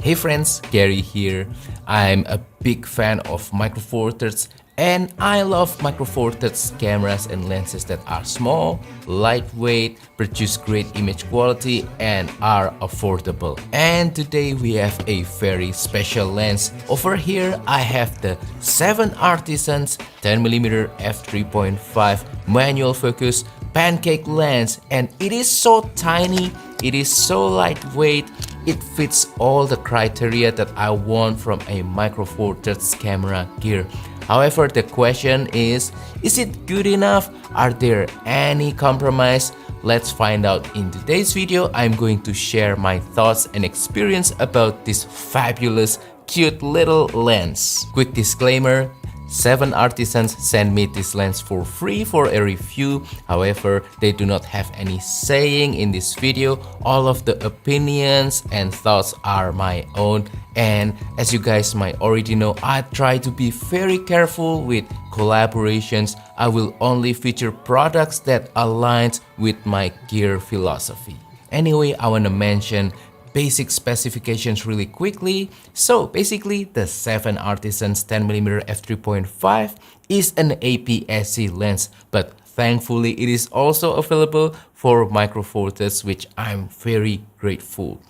Hey friends, Gary here. I'm a big fan of Micro Four Thirds and I love Micro Four Thirds cameras and lenses that are small, lightweight, produce great image quality and are affordable. And today we have a very special lens. Over here I have the 7Artisans 10mm f3.5 manual focus pancake lens, and it is so tiny, it is so lightweight, it fits all the criteria that I want from a Micro Four Thirds camera gear. However, the question is it good enough? Are there any compromise? Let's find out in today's video. I'm going to share my thoughts and experience about this fabulous, cute little lens. Quick disclaimer. 7Artisans sent me this lens for free for a review. However, they do not have any saying in this video. All of the opinions and thoughts are my own. And as you guys might already know, I try to be very careful with collaborations. I will only feature products that align with my gear philosophy. Anyway, I want to mention basic specifications really quickly. So basically the 7Artisans 10mm f3.5 is an APS-C lens, but thankfully it is also available for Micro Four Thirds, which I'm very grateful.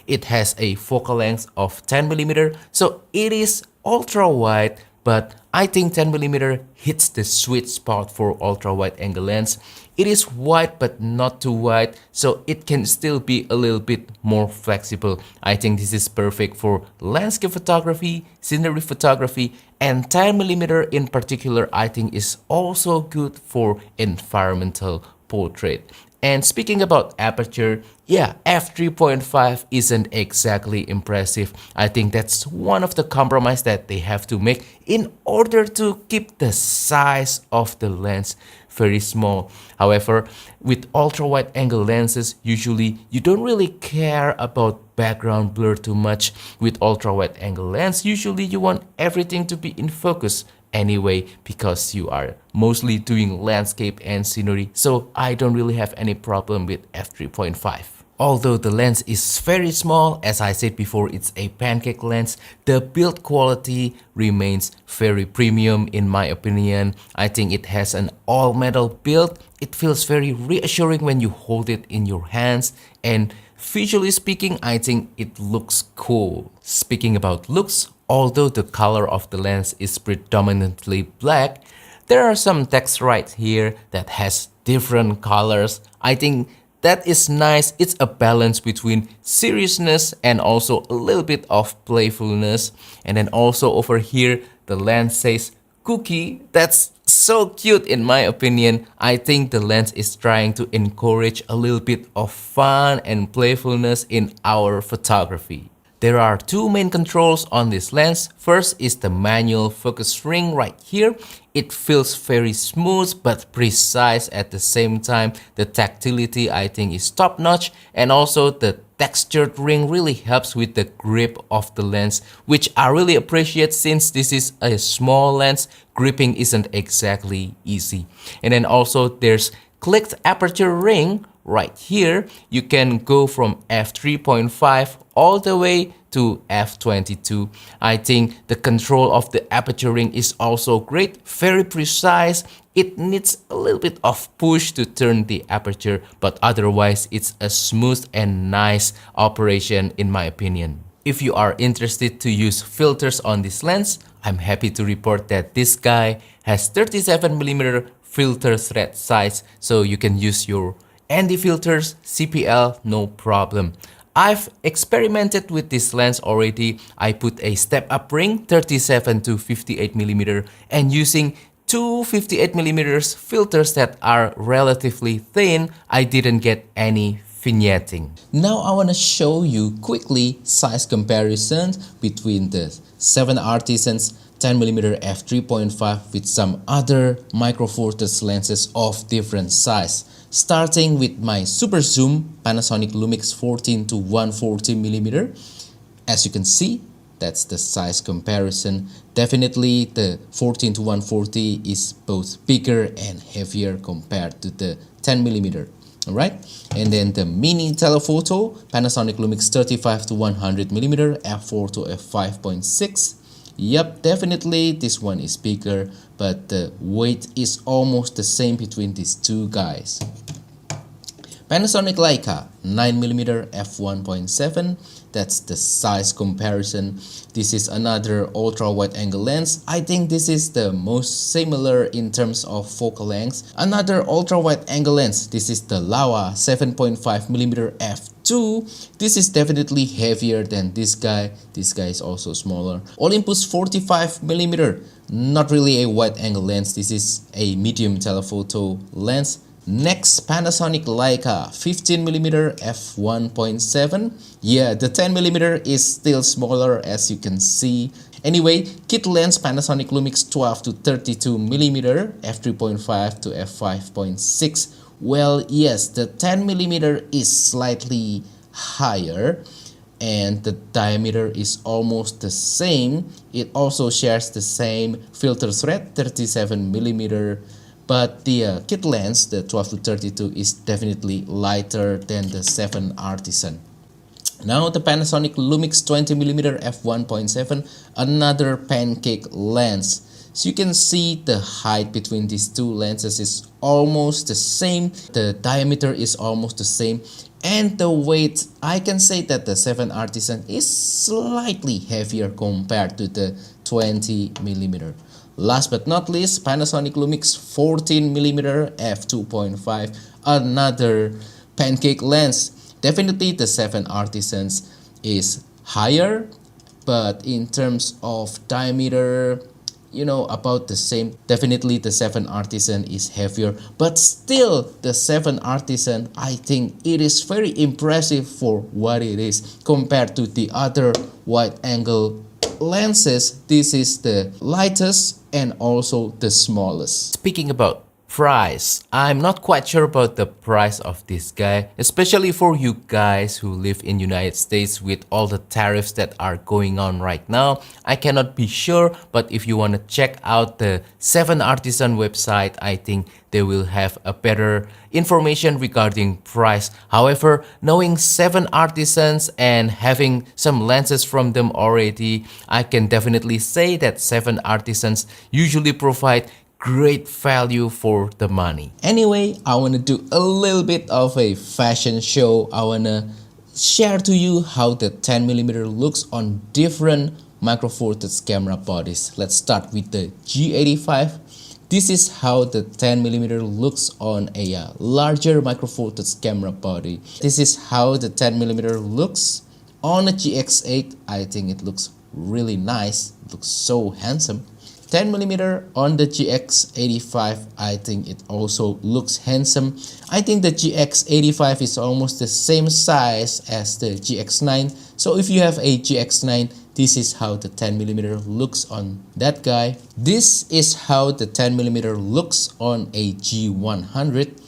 It has a focal length of 10mm, so it is ultra wide, but I think 10mm hits the sweet spot for ultra wide angle lens. It is wide but not too wide, so it can still be a little bit more flexible. I think this is perfect for landscape photography, scenery photography, and 10mm in particular I think is also good for environmental portrait. And speaking about aperture, yeah, f3.5 isn't exactly impressive. I think that's one of the compromise that they have to make in order to keep the size of the lens very small. However, with ultra wide angle lenses, usually you don't really care about background blur too much. With ultra wide angle lens, usually you want everything to be in focus anyway, because you are mostly doing landscape and scenery, so I don't really have any problem with f3.5. Although the lens is very small, as I said before, it's a pancake lens, the build quality remains very premium in my opinion. I think it has an all metal build. It feels very reassuring when you hold it in your hands, and visually speaking, I think it looks cool. Speaking about looks, although the color of the lens is predominantly black, there are some text right here that has different colors. I think that is nice. It's a balance between seriousness and also a little bit of playfulness. And then also over here, the lens says cookie. That's so cute in my opinion. I think the lens is trying to encourage a little bit of fun and playfulness in our photography. There are two main controls on this lens. First is the manual focus ring right here. It feels very smooth but precise at the same time. The tactility I think is top notch, and also the textured ring really helps with the grip of the lens, which I really appreciate since this is a small lens. Gripping isn't exactly easy. And then also there's clicked aperture ring right here. You can go from f3.5 all the way to f22. I think the control of the aperture ring is also great, very precise. It needs a little bit of push to turn the aperture, but otherwise it's a smooth and nice operation in my opinion. If you are interested to use filters on this lens, I'm happy to report that this guy has 37mm filter thread size, so you can use your ND filters, CPL, no problem. I've experimented with this lens already. I put a step-up ring 37 to 58mm and using two 58mm filters that are relatively thin, I didn't get any vignetting. Now I want to show you quickly size comparisons between the 7Artisans 10mm f3.5 with some other Micro Four Thirds lenses of different size. Starting with my super zoom Panasonic Lumix 14 to 140mm. As you can see, that's the size comparison. Definitely the 14 to 140 is both bigger and heavier compared to the 10mm. Alright, and then the mini telephoto, Panasonic Lumix 35 to 100mm, f4 to f5.6. Yep, definitely this one is bigger, but the weight is almost the same between these two guys. Panasonic Leica 9mm f1.7, that's the size comparison. This is another ultra wide angle lens. I think this is the most similar in terms of focal length. Another ultra wide angle lens, this is the Laowa 7.5mm f2. This is definitely heavier than this guy. This guy is also smaller. Olympus 45mm, not really a wide angle lens. This is a medium telephoto lens. Next, Panasonic Leica 15mm f1.7. Yeah, the 10mm is still smaller as you can see. Anyway, kit lens Panasonic Lumix 12 to 32mm f3.5 to f5.6. Well, yes, the 10mm is slightly higher and the diameter is almost the same. It also shares the same filter thread, 37mm. But the kit lens, the 12 to 32, is definitely lighter than the 7Artisan. Now the Panasonic Lumix 20mm f1.7, another pancake lens. So you can see the height between these two lenses is almost the same. The diameter is almost the same. And the weight, I can say that the 7Artisan is slightly heavier compared to the 20mm. Last but not least, Panasonic Lumix 14mm f2.5, another pancake lens. Definitely the 7Artisans is higher, but in terms of diameter, you know, about the same. Definitely the 7Artisan is heavier, but still the 7Artisan, I think it is very impressive for what it is compared to the other wide angle lenses. This is the lightest and also the smallest. Speaking about price, I'm not quite sure about the price of this guy, especially for you guys who live in United States with all the tariffs that are going on right now. I cannot be sure, but if you want to check out the 7Artisan website, I think they will have a better information regarding price. However, knowing 7Artisans and having some lenses from them already, I can definitely say that 7Artisans usually provide great value for the money. Anyway, I want to do a little bit of a fashion show. I want to share to you how the 10mm looks on different Micro Four Thirds camera bodies. Let's start with the G85. This is how the 10mm looks on a larger Micro Four Thirds camera body. This is how the 10mm looks on a GX8. I think it looks really nice. It looks so handsome. 10mm on the GX85, I think it also looks handsome. I think the GX85 is almost the same size as the GX9. So if you have a GX9, this is how the 10mm looks on that guy. This is how the 10mm looks on a G100.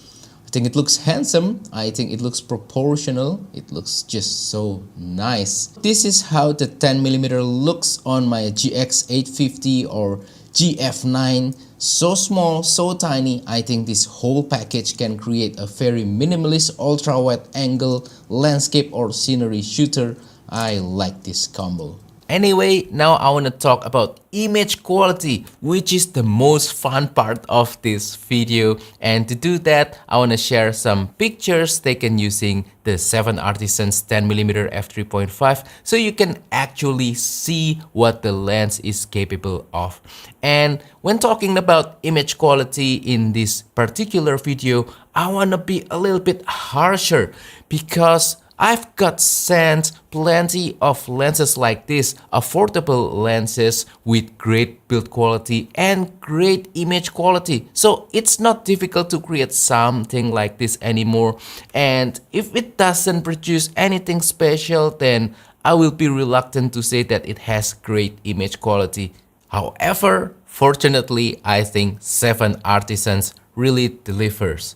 I think it looks handsome. I think it looks proportional. It looks just so nice. This is how the 10mm looks on my GX850 or GF9. So small, so tiny. I think this whole package can create a very minimalist ultra wide angle landscape or scenery shooter. I like this combo. Anyway, now I want to talk about image quality, which is the most fun part of this video. And to do that, I want to share some pictures taken using the 7Artisans 10mm f3.5 so you can actually see what the lens is capable of. And when talking about image quality in this particular video, I want to be a little bit harsher because I've got sent plenty of lenses like this, affordable lenses with great build quality and great image quality. So it's not difficult to create something like this anymore. And if it doesn't produce anything special, then I will be reluctant to say that it has great image quality. However, fortunately, I think 7Artisans really delivers.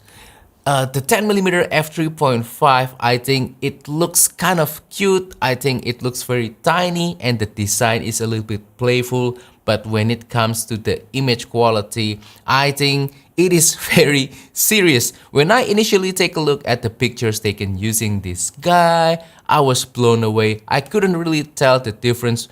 The 10mm f3.5, I think it looks kind of cute. I think it looks very tiny and the design is a little bit playful. But when it comes to the image quality, I think it is very serious. When I initially take a look at the pictures taken using this guy, I was blown away. I couldn't really tell the difference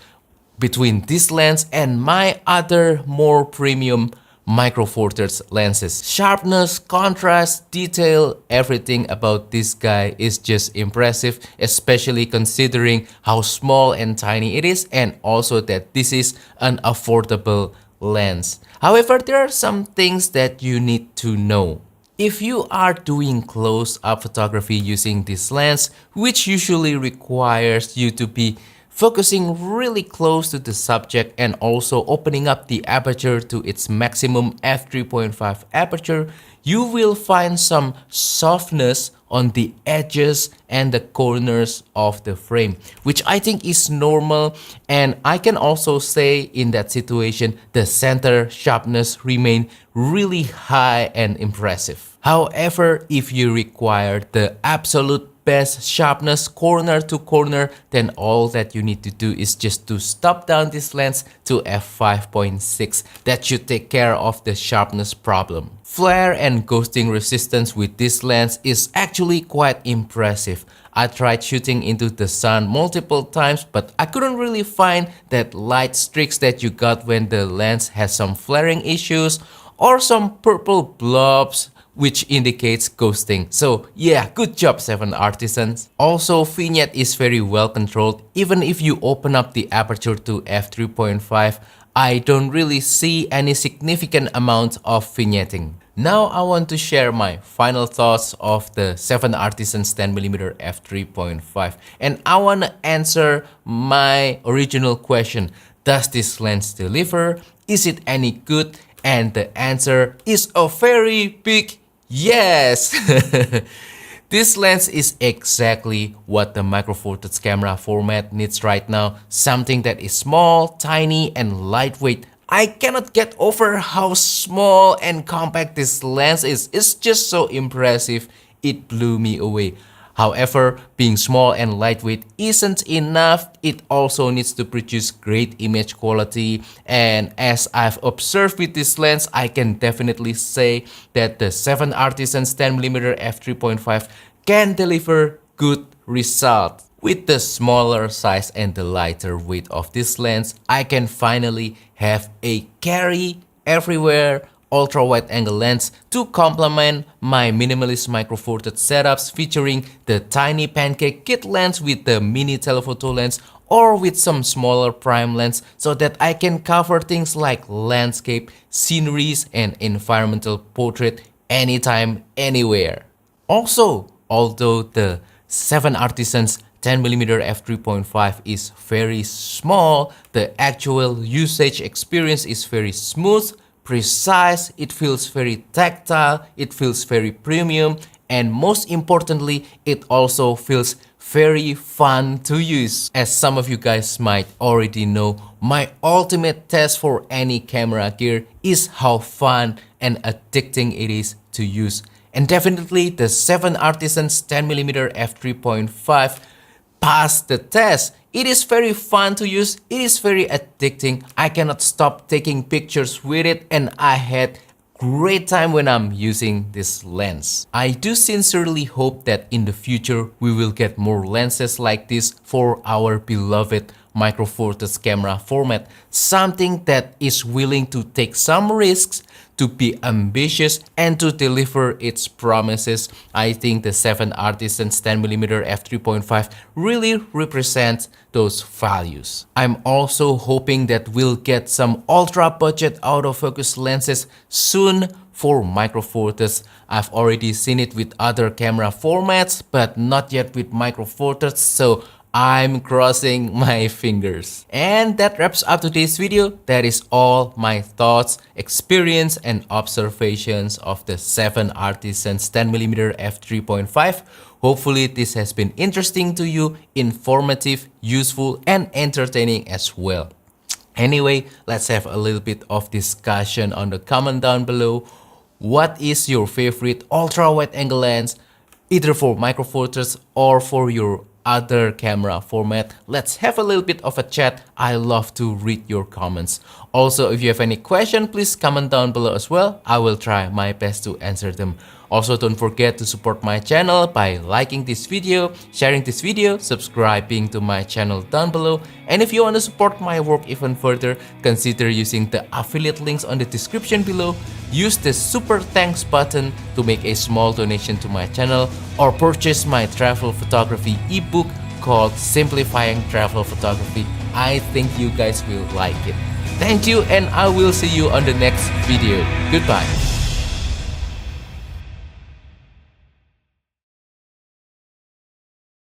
between this lens and my other more premium Micro Four Thirds lenses. Sharpness, contrast, detail, everything about this guy is just impressive, especially considering how small and tiny it is, and also that this is an affordable lens. However, there are some things that you need to know. If you are doing close-up photography using this lens, which usually requires you to be focusing really close to the subject and also opening up the aperture to its maximum f3.5 aperture, you will find some softness on the edges and the corners of the frame, which I think is normal. And I can also say in that situation, the center sharpness remain really high and impressive. However, if you require the absolute best sharpness corner to corner, then all that you need to do is just to stop down this lens to f5.6. That should take care of the sharpness problem. Flare and ghosting resistance with this lens is actually quite impressive. I tried shooting into the sun multiple times, but I couldn't really find that light streaks that you got when the lens has some flaring issues or some purple blobs, which indicates ghosting. So yeah, good job 7Artisans. Also, vignette is very well controlled. Even if you open up the aperture to f3.5, I don't really see any significant amount of vignetting. Now I want to share my final thoughts of the 7Artisans 10mm f3.5, and I want to answer my original question: does this lens deliver? Is it any good? And the answer is a very big yes! This lens is exactly what the Micro Four Thirds camera format needs right now. Something that is small, tiny, and lightweight. I cannot get over how small and compact this lens is. It's just so impressive. It blew me away. However, being small and lightweight isn't enough. It also needs to produce great image quality. And as I've observed with this lens, I can definitely say that the 7Artisans 10mm f3.5 can deliver good results. With the smaller size and the lighter weight of this lens, I can finally have a carry everywhere ultra wide angle lens to complement my minimalist Micro Four Thirds setups, featuring the tiny pancake kit lens with the mini telephoto lens or with some smaller prime lens, so that I can cover things like landscape, sceneries, and environmental portrait anytime, anywhere. Also, although the 7Artisans 10mm f3.5 is very small, the actual usage experience is very smooth, precise, it feels very tactile, it feels very premium, and most importantly, it also feels very fun to use. As some of you guys might already know, my ultimate test for any camera gear is how fun and addicting it is to use. And definitely the 7Artisans 10mm f3.5 passed the test. It is very fun to use, it is very addicting. I cannot stop taking pictures with it, and I had great time when I'm using this lens. I do sincerely hope that in the future we will get more lenses like this for our beloved Micro Four Thirds camera format. Something that is willing to take some risks, to be ambitious, and to deliver its promises. I think the 7Artisans 10mm f3.5 really represents those values. I'm also hoping that we'll get some ultra budget autofocus lenses soon for Micro Four Thirds. I've already seen it with other camera formats, but not yet with Micro Four Thirds, so I'm crossing my fingers. And that wraps up today's video. That is all my thoughts, experience, and observations of the 7Artisans 10mm f3.5. Hopefully this has been interesting to you, informative, useful, and entertaining as well. Anyway, let's have a little bit of discussion on the comment down below. what is your favorite ultra wide angle lens, either for Micro Four Thirds or for your other camera format. Let's have a little bit of a chat. I love to read your comments. Also, if you have any question, please comment down below as well. I will try my best to answer them. Also, don't forget to support my channel by liking this video, sharing this video, subscribing to my channel down below. And if you want to support my work even further, consider using the affiliate links on the description below. Use the super thanks button to make a small donation to my channel, or purchase my travel photography ebook called Simplifying Travel Photography. I think you guys will like it. Thank you, and I will see you on the next video. Goodbye.